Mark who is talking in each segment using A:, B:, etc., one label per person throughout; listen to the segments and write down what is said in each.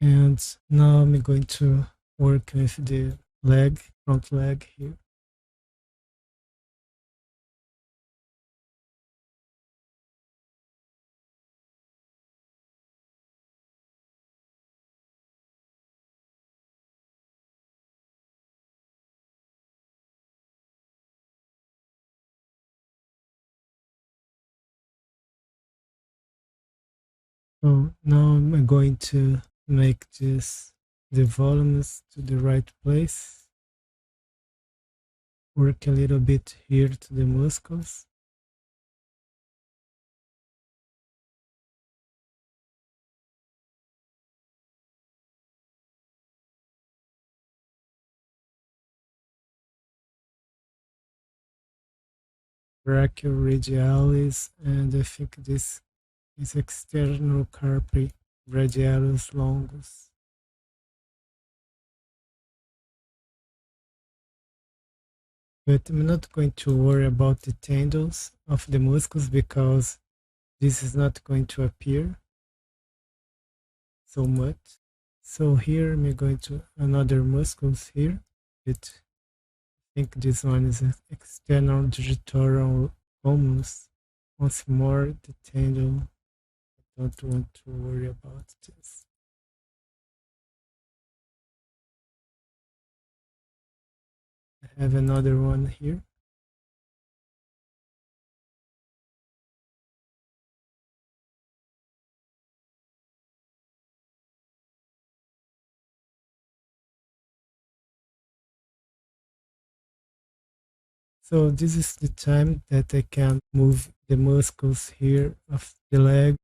A: And now I'm going to work with the leg, front leg here. So now I'm going to make the volumes to the right place. Work a little bit here to the muscles. Brachioradialis, and I think this is external carpi radialis longus. But I'm not going to worry about the tendons of the muscles because this is not going to appear so much. So here I'm going to another muscles here. But I think this one is an external digitoral hummus. Once more, the tendon. I don't want to worry about this. I have another one here. So this is the time that I can move the muscles here of the leg.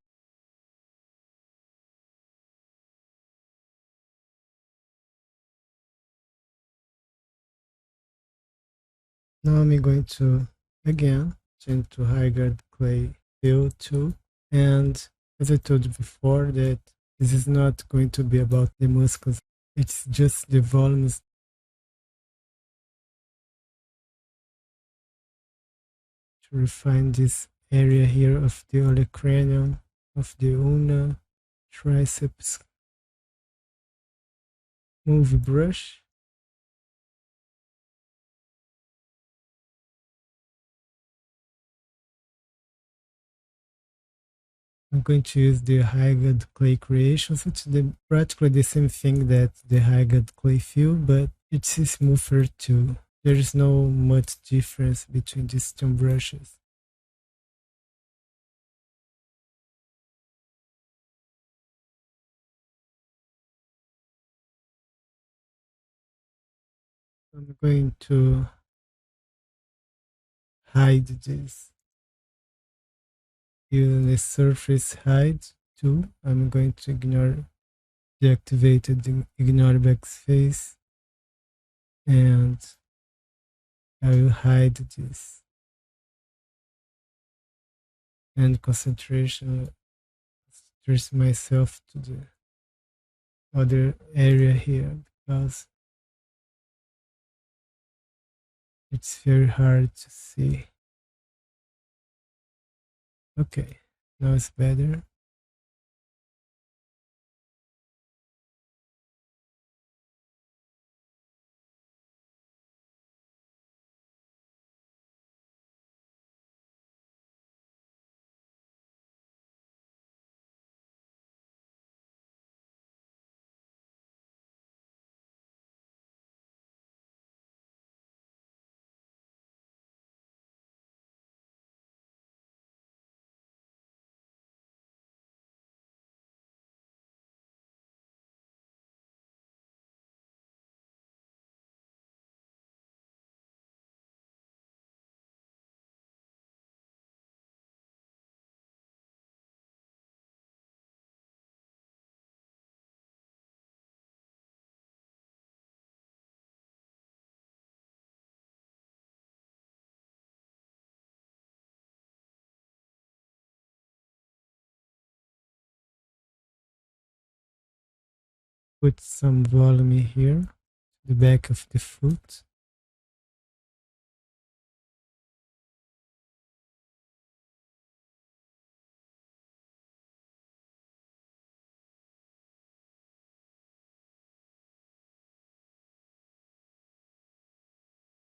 A: Now I'm going to again change to higher clay fill tool. And as I told you before, that this is not going to be about the muscles. It's just the volumes. To refine this area here of the olecranium, of the ulna, triceps. Move brush. I'm going to use the high-grade clay creations, which is practically the same thing that the high-grade clay fill, but it's smoother too. There is no much difference between these two brushes. I'm going to hide this. Using the surface hide tool, I'm going to ignore the activated ignore backspace, and I will hide this. And concentration, trace myself to the other area here because it's very hard to see. Okay, now it's better. Put some volume here, the back of the foot.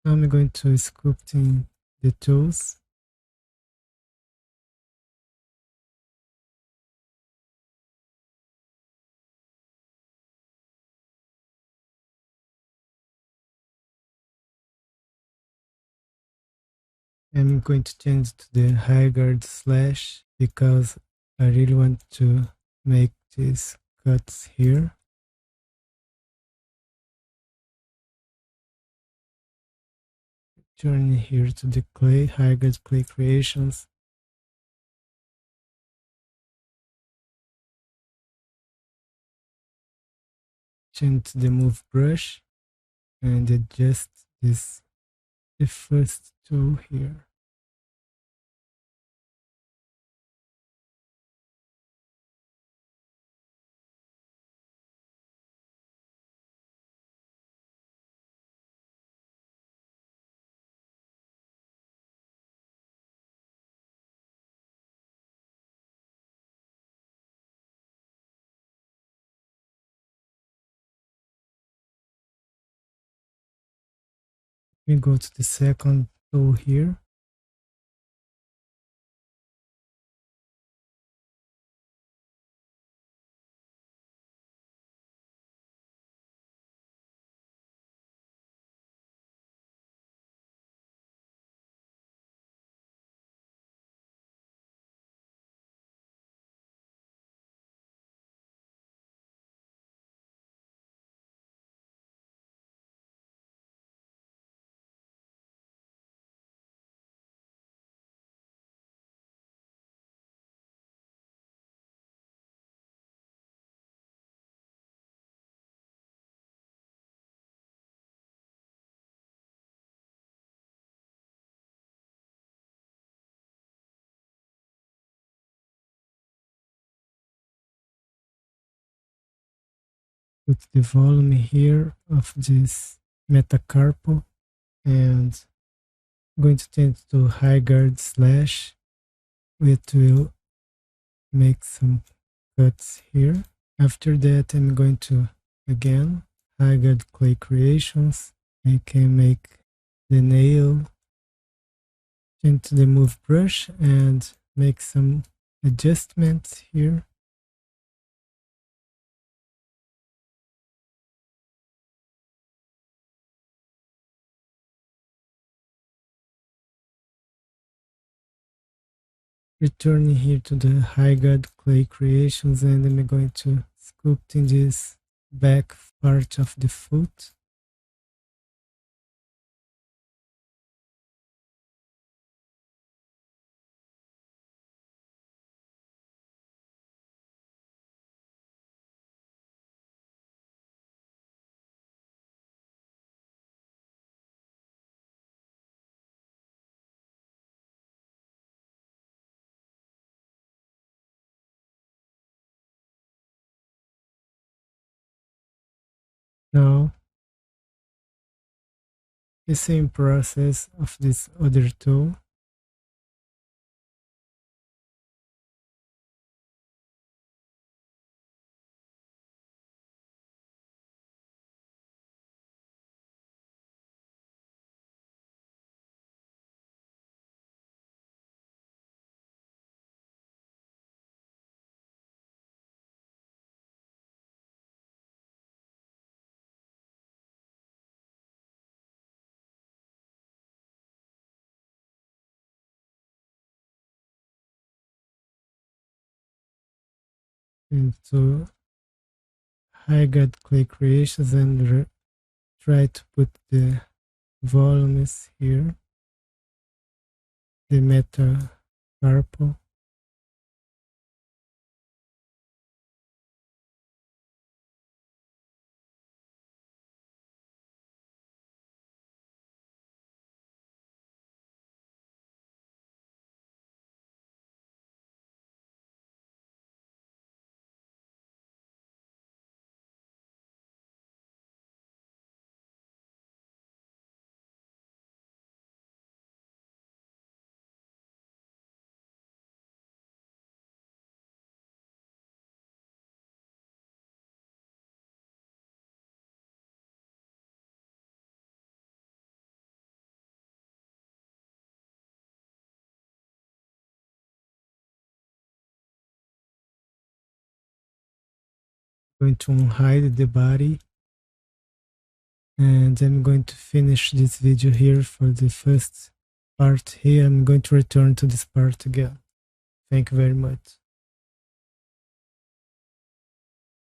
A: Now I'm going to sculpting the tools. I'm going to change to the high guard slash because I really want to make these cuts here. Turn here to the clay, high guard clay creations. Change to the move brush and adjust this, the first tool here. We go to the second tool here. Put the volume here of this metacarpal and I'm going to change to high guard slash. It will make some cuts here. After that, I'm going to again high guard clay creations. I can make the nail, change to the move brush and make some adjustments here. Returning here to the high guard clay creations and I'm going to sculpt in this back part of the foot. Now, the same process of this other tool. And to high guard clay creations and try to put the volumes here, the meta purple. going to unhide the body, and I'm going to finish this video here for the first part here. I'm going to return to this part again. Thank you very much.